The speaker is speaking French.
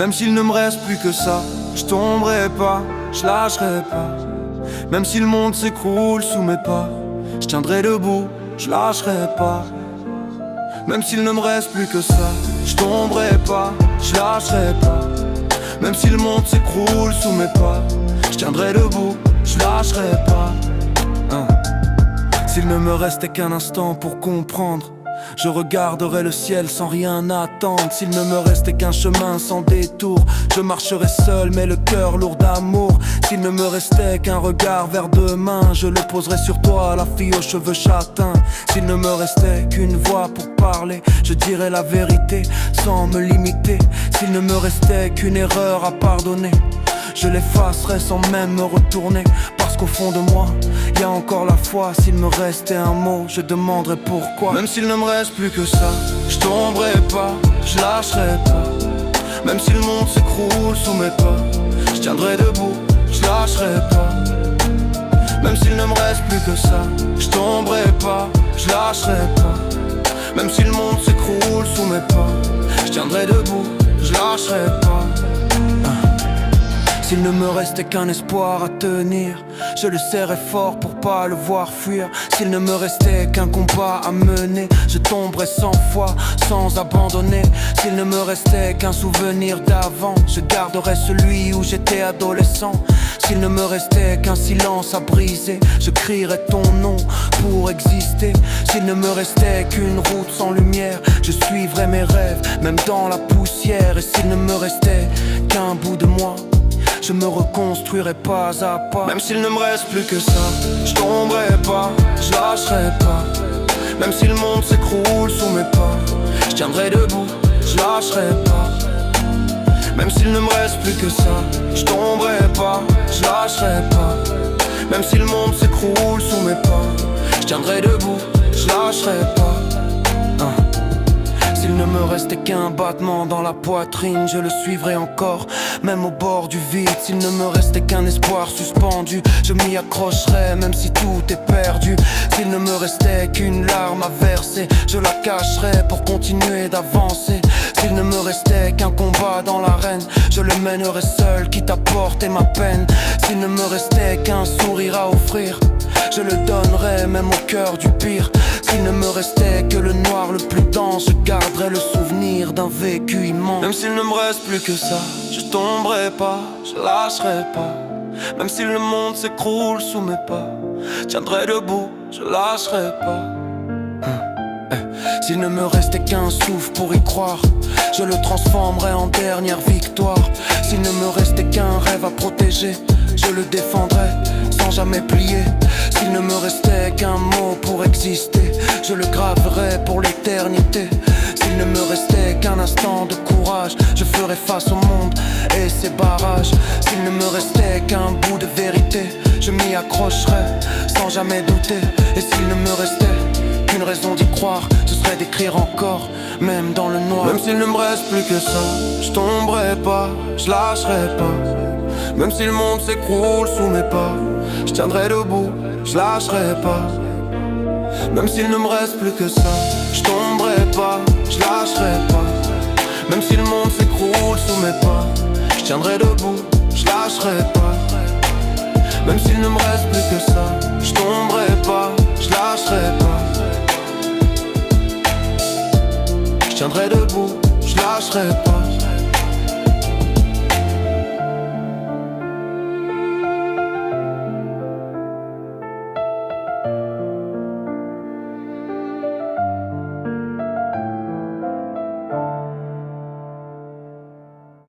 Même s'il ne me reste plus que ça, je tomberai pas, je lâcherai pas. Même si le monde s'écroule sous mes pas, je tiendrai debout, je lâcherai pas. Même s'il ne me reste plus que ça, je tomberai pas, je lâcherai pas. Même si le monde s'écroule sous mes pas, je tiendrai debout, je lâcherai pas. S'il ne me restait qu'un instant pour comprendre, je regarderai le ciel sans rien attendre. S'il ne me restait qu'un chemin sans détour, je marcherais seul mais le cœur lourd d'amour. S'il ne me restait qu'un regard vers demain, je le poserais sur toi, la fille aux cheveux châtains. S'il ne me restait qu'une voix pour parler, je dirais la vérité sans me limiter. S'il ne me restait qu'une erreur à pardonner, je l'effacerais sans même me retourner. Parce qu'au fond de moi, y a encore la foi. S'il me restait un mot, je demanderais pourquoi. Même s'il ne me reste plus que ça, je tomberai pas, je lâcherai pas. Même si le monde s'écroule sous mes pas, je tiendrai debout, je lâcherai pas. Même s'il ne me reste plus que ça, je tomberai pas, je lâcherai pas. Même si le monde s'écroule sous mes pas, je tiendrai debout, je lâcherai pas. S'il ne me restait qu'un espoir à tenir, je le serrais fort pour pas le voir fuir. S'il ne me restait qu'un combat à mener, je tomberais 100 fois sans abandonner. S'il ne me restait qu'un souvenir d'avant, je garderais celui où j'étais adolescent. S'il ne me restait qu'un silence à briser, je crierais ton nom pour exister. S'il ne me restait qu'une route sans lumière, je suivrais mes rêves, même dans la poussière. Et s'il ne me restait qu'un bout de moi, je me reconstruirai pas à pas. Même s'il ne me reste plus que ça, je tomberai pas, je lâcherai pas. Même si le monde s'écroule sous mes pas, je tiendrai debout, je lâcherai pas. Même s'il ne me reste plus que ça, je tomberai pas, je lâcherai pas. Même si le monde s'écroule sous mes pas, je tiendrai debout, je lâcherai pas. S'il ne me restait qu'un battement dans la poitrine, je le suivrai encore, même au bord du vide. S'il ne me restait qu'un espoir suspendu, je m'y accrocherai, même si tout est perdu. S'il ne me restait qu'une larme à verser, je la cacherai pour continuer d'avancer. S'il ne me restait qu'un combat dans l'arène, je le mènerai seul, quitte à porter ma peine. S'il ne me restait qu'un sourire à offrir, je le donnerais même au cœur du pire. S'il ne me restait que le noir le plus dense, je garderais le souvenir d'un vécu immense. Même s'il ne me reste plus que ça, je tomberai pas, je lâcherai pas. Même si le monde s'écroule sous mes pas, je tiendrai debout, je lâcherai pas. S'il ne me restait qu'un souffle pour y croire, je le transformerai en dernière victoire. S'il ne me restait qu'un rêve à protéger, je le défendrai sans jamais plier. S'il ne me restait qu'un mot pour exister, je le graverai pour l'éternité. S'il ne me restait qu'un instant de courage, je ferai face au monde et ses barrages. S'il ne me restait qu'un bout de vérité, je m'y accrocherai sans jamais douter. Et s'il ne me restait qu'une raison d'y croire, ce serait d'écrire encore, même dans le noir. Même s'il ne me reste plus que ça, je tomberai pas, je lâcherai pas. Même si le monde s'écroule sous mes pas, je tiendrai debout, je lâcherai pas. Même s'il ne me reste plus que ça, je tomberai pas, je lâcherai pas. Même si le monde s'écroule sous mes pas, je tiendrai debout, je lâcherai pas. Même s'il ne me reste plus que ça, je tomberai pas, je lâcherai pas. Je tiendrai debout, je lâcherai pas.